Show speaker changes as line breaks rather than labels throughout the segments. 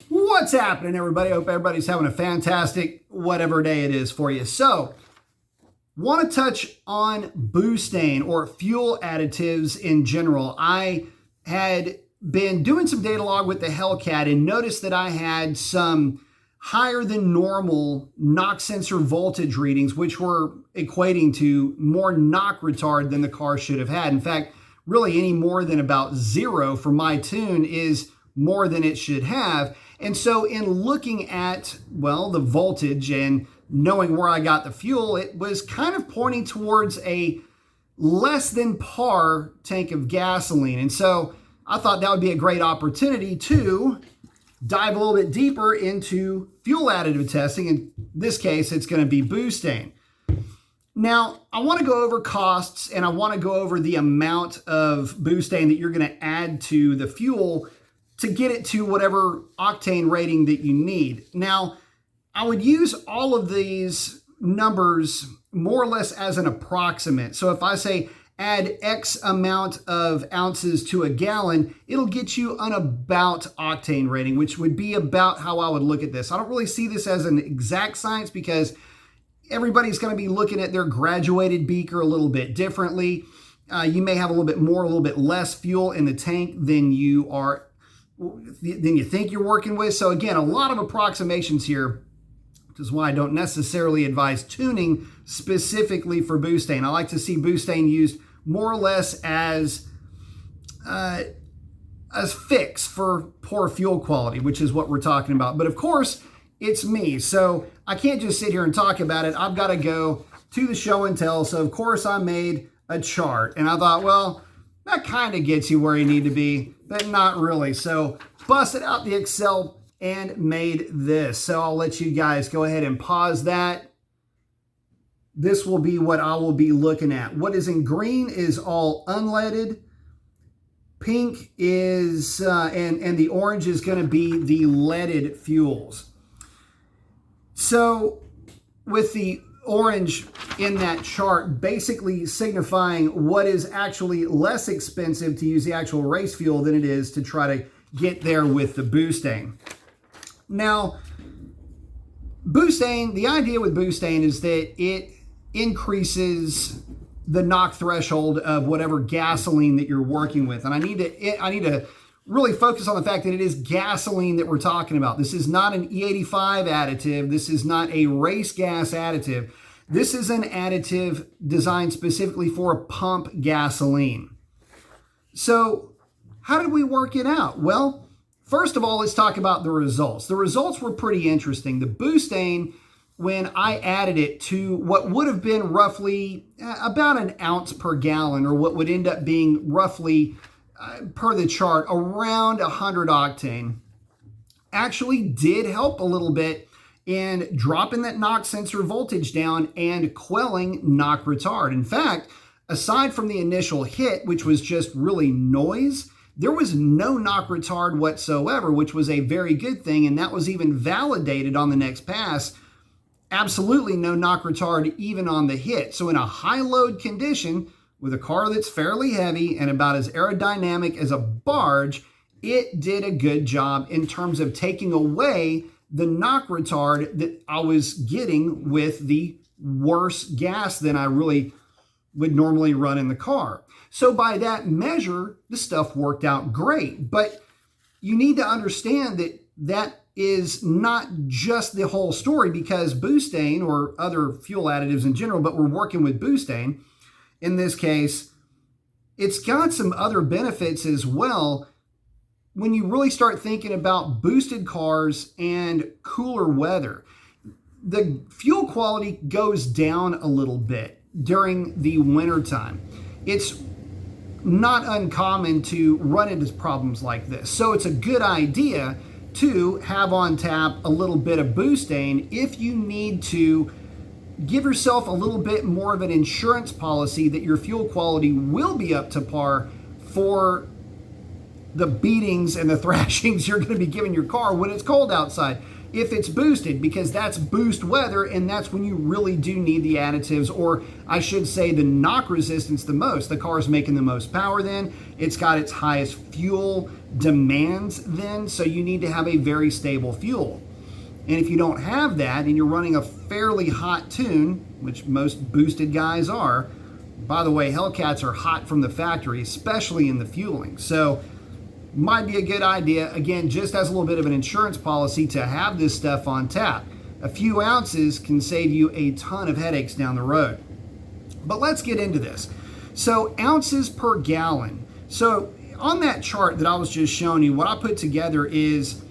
What's happening, everybody? I hope everybody's having a fantastic whatever day it is for you. So, want to touch on Boostane or fuel additives in general. I had been doing some data log with the Hellcat and noticed that I had some higher than normal knock sensor voltage readings, which were equating to more knock retard than the car should have had. In fact, really any more than about 0 for my tune is more than it should have. And so in looking at, well, the voltage and knowing where I got the fuel, it was kind of pointing towards a less than par tank of gasoline. And so I thought that would be a great opportunity to dive a little bit deeper into fuel additive testing. In this case, it's going to be Boostane. Now, I want to go over costs and I want to go over the amount of Boostane that you're going to add to the fuel to get it to whatever octane rating that you need. Now, I would use all of these numbers more or less as an approximate. So if I say add X amount of ounces to a gallon, it'll get you an about octane rating, which would be about how I would look at this. I don't really see this as an exact science because everybody's going to be looking at their graduated beaker a little bit differently. You may have a little bit more, a little bit less fuel in the tank than you think you're working with. So again, a lot of approximations here, which is why I don't necessarily advise tuning specifically for Boostane. I like to see Boostane used more or less as fix for poor fuel quality, which is what we're talking about. But of course, it's me, so I can't just sit here and talk about it. I've got to go to the show and tell. So of course I made a chart and I thought, well, that kind of gets you where you need to be, but not really. So busted out the Excel and made this. So I'll let you guys go ahead and pause that. This will be what I will be looking at. What is in green is all unleaded. Pink is, and the orange is going to be the leaded fuels. So with the orange in that chart basically signifying what is actually less expensive to use the actual race fuel than it is to try to get there with the Boostane. Now, Boostane, the idea with Boostane is that it increases the knock threshold of whatever gasoline that you're working with. And I need to really focus on the fact that it is gasoline that we're talking about. This is not an E85 additive. This is not a race gas additive. This is an additive designed specifically for pump gasoline. So how did we work it out? Well, first of all, let's talk about the results. The results were pretty interesting. The Boostane, when I added it to what would have been roughly about an ounce per gallon, or what would end up being roughly, per the chart, around 100 octane, actually did help a little bit in dropping that knock sensor voltage down and quelling knock retard. In fact, aside from the initial hit, which was just really noise, there was no knock retard whatsoever, which was a very good thing, and that was even validated on the next pass. Absolutely no knock retard even on the hit. So in a high load condition, with a car that's fairly heavy and about as aerodynamic as a barge, it did a good job in terms of taking away the knock retard that I was getting with the worse gas than I really would normally run in the car. So by that measure, the stuff worked out great. But you need to understand that that is not just the whole story, because Boostane, or other fuel additives in general, but we're working with Boostane in this case, it's got some other benefits as well. When you really start thinking about boosted cars and cooler weather, the fuel quality goes down a little bit during the winter time. It's not uncommon to run into problems like this. So it's a good idea to have on tap a little bit of Boostane if you need to give yourself a little bit more of an insurance policy that your fuel quality will be up to par for the beatings and the thrashings you're going to be giving your car when it's cold outside. if it's boosted, because that's boost weather, and that's when you really do need the additives, or I should say the knock resistance the most. The car's making the most power then. It's got its highest fuel demands then, so you need to have a very stable fuel. And if you don't have that and you're running a fairly hot tune, which most boosted guys are, by the way, Hellcats are hot from the factory, especially in the fueling. So might be a good idea, again, just as a little bit of an insurance policy, to have this stuff on tap. A few ounces can save you a ton of headaches down the road. But let's get into this. So ounces per gallon. So on that chart that I was just showing you, what I put together is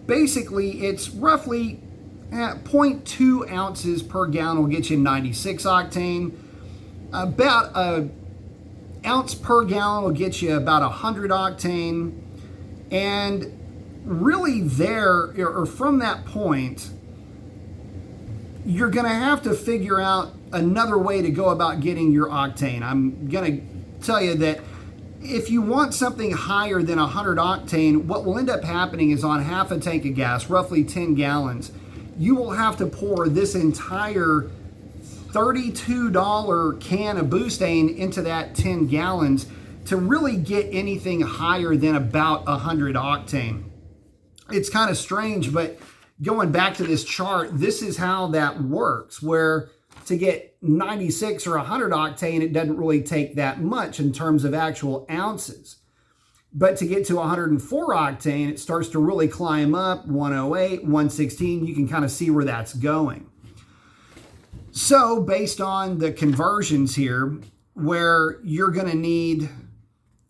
basically it's roughly 0.2 ounces per gallon will get you 96 octane. About an ounce per gallon will get you about 100 octane. And really there, or from that point, you're going to have to figure out another way to go about getting your octane. I'm going to tell you that if you want something higher than 100 octane, what will end up happening is on half a tank of gas, roughly 10 gallons, you will have to pour this entire $32 can of Boostane into that 10 gallons to really get anything higher than about 100 octane. It's kind of strange, but going back to this chart, this is how that works, where to get 96 or 100 octane, it doesn't really take that much in terms of actual ounces. But to get to 104 octane, it starts to really climb up, 108, 116. You can kind of see where that's going. So based on the conversions here, where you're going to need,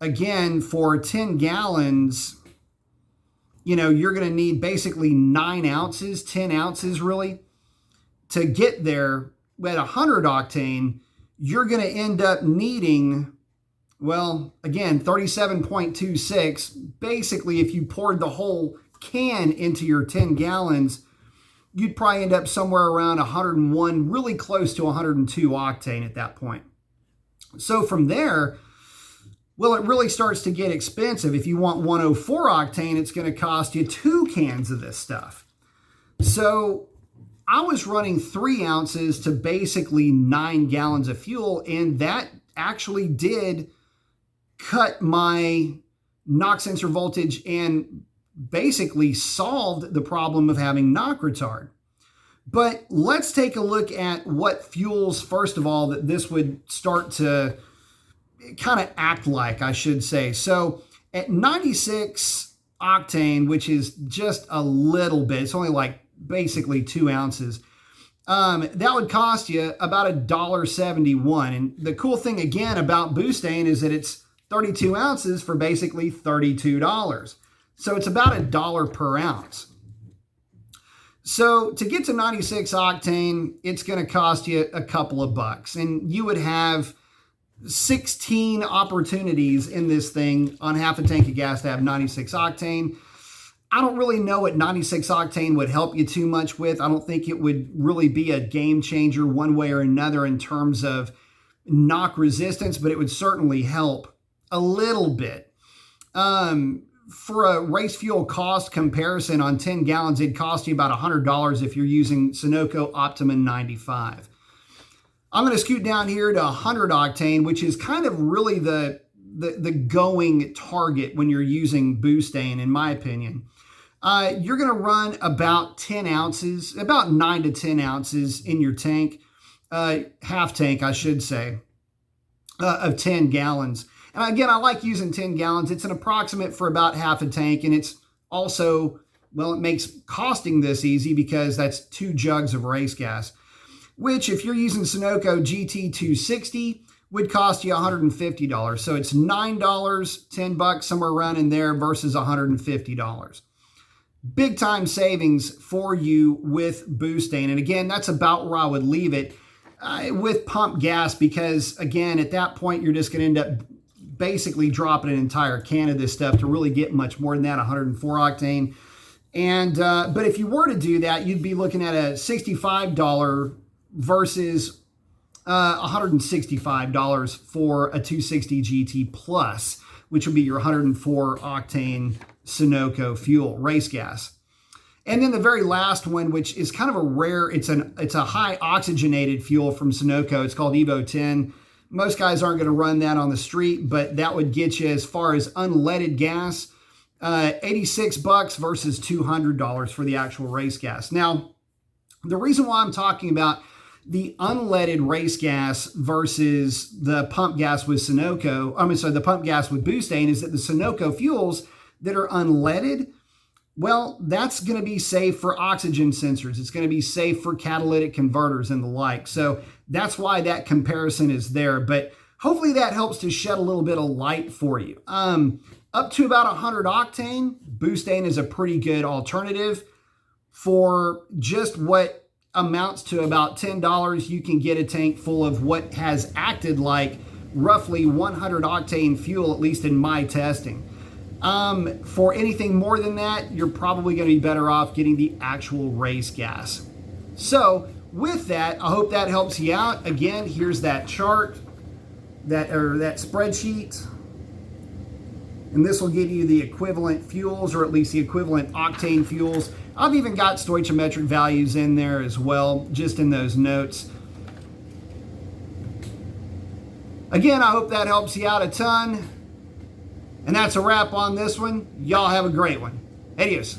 again, for 10 gallons, you're going to need basically 9 ounces, 10 ounces really, to get there. At 100 octane, you're going to end up needing, well, again, 37.26. Basically, if you poured the whole can into your 10 gallons, you'd probably end up somewhere around 101, really close to 102 octane at that point. So from there, well, it really starts to get expensive. If you want 104 octane, it's going to cost you 2 cans of this stuff. So I was running 3 ounces to basically 9 gallons of fuel, and that actually did cut my knock sensor voltage and basically solved the problem of having knock retard. But let's take a look at what fuels, first of all, that this would start to kind of act like, I should say. So at 96 octane, which is just a little bit, it's only like basically 2 ounces, that would cost you about $1.71. And the cool thing again about Boostane is that it's 32 ounces for basically $32. So it's about $1 per ounce. So to get to 96 octane, it's going to cost you a couple of bucks, and you would have 16 opportunities in this thing on half a tank of gas to have 96 octane. I don't really know what 96 octane would help you too much with. I don't think it would really be a game changer one way or another in terms of knock resistance, but it would certainly help a little bit. For a race fuel cost comparison on 10 gallons, it'd cost you about $100 if you're using Sunoco Optima 95. I'm going to scoot down here to 100 octane, which is kind of really the going target when you're using Boostane, in my opinion. You're going to run about 10 ounces, about 9 to 10 ounces in your tank, half tank, I should say, of 10 gallons. And again, I like using 10 gallons. It's an approximate for about half a tank, and it's also, well, it makes costing this easy because that's 2 jugs of race gas, which if you're using Sunoco GT260 would cost you $150. So it's $9, 10 bucks, somewhere around in there versus $150. Big time savings for you with Boostane. And again, that's about where I would leave it with pump gas, because again, at that point, you're just going to end up basically dropping an entire can of this stuff to really get much more than that, 104 octane. And but if you were to do that, you'd be looking at a $65 versus $165 for a 260 GT Plus, which would be your 104 octane Sunoco fuel, race gas. And then the very last one, which is kind of a rare, it's a high oxygenated fuel from Sunoco. It's called Evo 10. Most guys aren't going to run that on the street, but that would get you, as far as unleaded gas, $86 versus $200 for the actual race gas. Now, the reason why I'm talking about the unleaded race gas versus the pump gas with the pump gas with Boostane is that the Sunoco fuels that are unleaded, well, that's going to be safe for oxygen sensors. It's going to be safe for catalytic converters and the like. So that's why that comparison is there. But hopefully that helps to shed a little bit of light for you. Up to about 100 octane, Boostane is a pretty good alternative. For just what amounts to about $10, you can get a tank full of what has acted like roughly 100 octane fuel, at least in my testing. For anything more than that, you're probably going to be better off getting the actual race gas. So with that, I hope that helps you out. Again, here's that chart, that spreadsheet. And this will give you the equivalent fuels, or at least the equivalent octane fuels. I've even got stoichiometric values in there as well, just in those notes. Again, I hope that helps you out a ton. And that's a wrap on this one. Y'all have a great one. Adios.